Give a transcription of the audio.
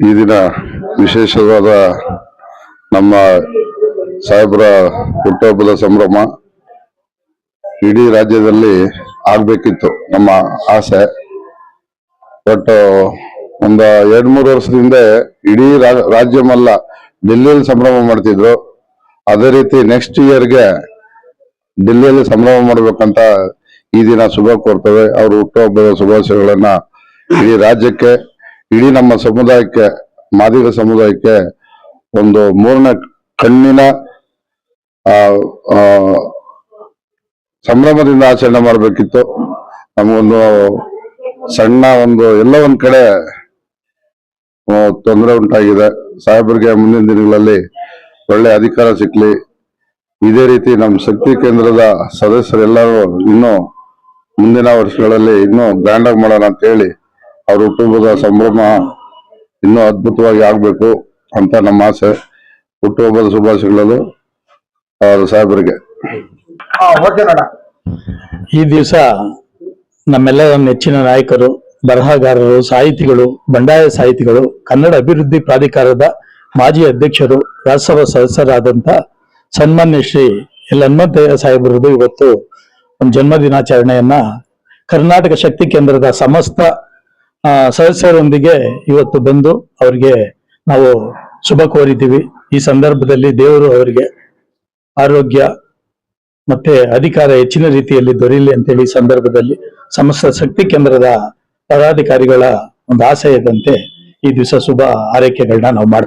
ಈ ದಿನ ವಿಶೇಷವಾದ ನಮ್ಮ ಸಾಹೇಬರ ಹುಟ್ಟುಹಬ್ಬದ ಸಂಭ್ರಮ ಇಡೀ ರಾಜ್ಯದಲ್ಲಿ ಆಗ್ಬೇಕಿತ್ತು ನಮ್ಮ ಆಸೆ. ಬಟ್ ಒಂದು 2-3 ವರ್ಷದಿಂದ ಇಡೀ ರಾಜ್ಯಮಲ್ಲ ಡೆಲ್ಲಿಯಲ್ಲಿ ಸಂಭ್ರಮ ಮಾಡ್ತಿದ್ರು. ಅದೇ ರೀತಿ ನೆಕ್ಸ್ಟ್ ಇಯರ್ಗೆ ಡೆಲ್ಲಿಯಲ್ಲಿ ಸಂಭ್ರಮ ಮಾಡ್ಬೇಕಂತ ಈ ದಿನ ಶುಭ ಕೋರ್ತೇವೆ. ಅವ್ರ ಹುಟ್ಟುಹಬ್ಬದ ಶುಭಾಶಯಗಳನ್ನ ಇಡೀ ರಾಜ್ಯಕ್ಕೆ, ಇಡೀ ನಮ್ಮ ಸಮುದಾಯಕ್ಕೆ, ಮಾದಿಗ ಸಮುದಾಯಕ್ಕೆ ಒಂದು ಮೂರನೇ ಕಣ್ಣಿನ ಸಂಭ್ರಮದಿಂದ ಆಚರಣೆ ಮಾಡಬೇಕಿತ್ತು. ನಮಗೊಂದು ಸಣ್ಣ ಎಲ್ಲ ಒಂದ್ ಕಡೆ ತೊಂದರೆ ಉಂಟಾಗಿದೆ. ಸಾಹೇಬರಿಗೆ ಮುಂದಿನ ದಿನಗಳಲ್ಲಿ ಒಳ್ಳೆ ಅಧಿಕಾರ ಸಿಕ್ಲಿ. ಇದೇ ರೀತಿ ನಮ್ಮ ಶಕ್ತಿ ಕೇಂದ್ರದ ಸದಸ್ಯರೆಲ್ಲರೂ ಇನ್ನೂ ಮುಂದಿನ ವರ್ಷಗಳಲ್ಲಿ ಇನ್ನೂ ಗ್ರ್ಯಾಂಡ್ ಆಗಿ ಮಾಡೋಣ ಅಂತ ಹೇಳಿ ಅವ್ರ ಹುಟ್ಟುಹಬ್ಬದ ಸಂಭ್ರಮ ಇನ್ನೂ ಅದ್ಭುತವಾಗಿ ಆಗ್ಬೇಕು ಅಂತ ನಮ್ಮ ಆಸೆ. ಹುಟ್ಟುಹಬ್ಬದ ಶುಭಾಶಯಗಳು ಸಾಹೇಬರಿಗೆ. ಈ ದಿವಸ ನಮ್ಮೆಲ್ಲರ ನೆಚ್ಚಿನ ನಾಯಕರು, ಬರಹಗಾರರು, ಸಾಹಿತಿಗಳು, ಬಂಡಾಯ ಸಾಹಿತಿಗಳು, ಕನ್ನಡ ಅಭಿವೃದ್ಧಿ ಪ್ರಾಧಿಕಾರದ ಮಾಜಿ ಅಧ್ಯಕ್ಷರು, ರಾಜ್ಯಸಭಾ ಸದಸ್ಯರಾದಂಥ ಸನ್ಮಾನ್ಯ ಶ್ರೀ ಎಲ್ ಹನುಮಂತಯ್ಯ ಸಾಹೇಬರದು ಇವತ್ತು ಒಂದು ಜನ್ಮ ದಿನಾಚರಣೆಯನ್ನ ಕರ್ನಾಟಕ ಶಕ್ತಿ ಕೇಂದ್ರದ ಸಮಸ್ತ ಸದಸ್ಯರೊಂದಿಗೆ ಇವತ್ತು ಬಂದು ಅವರಿಗೆ ನಾವು ಶುಭ ಕೋರಿದ್ದೀವಿ. ಈ ಸಂದರ್ಭದಲ್ಲಿ ದೇವರು ಅವರಿಗೆ ಆರೋಗ್ಯ ಮತ್ತೆ ಅಧಿಕಾರ ಹೆಚ್ಚಿನ ರೀತಿಯಲ್ಲಿ ದೊರೆಯಲಿ ಅಂತೇಳಿ ಈ ಸಂದರ್ಭದಲ್ಲಿ ಸಮಸ್ತ ಶಕ್ತಿ ಕೇಂದ್ರದ ಪದಾಧಿಕಾರಿಗಳ ಒಂದು ಆಶಯದಂತೆ ಈ ದಿವಸ ಶುಭ ಆರೈಕೆಗಳನ್ನ ನಾವು ಮಾಡ್ತೀವಿ.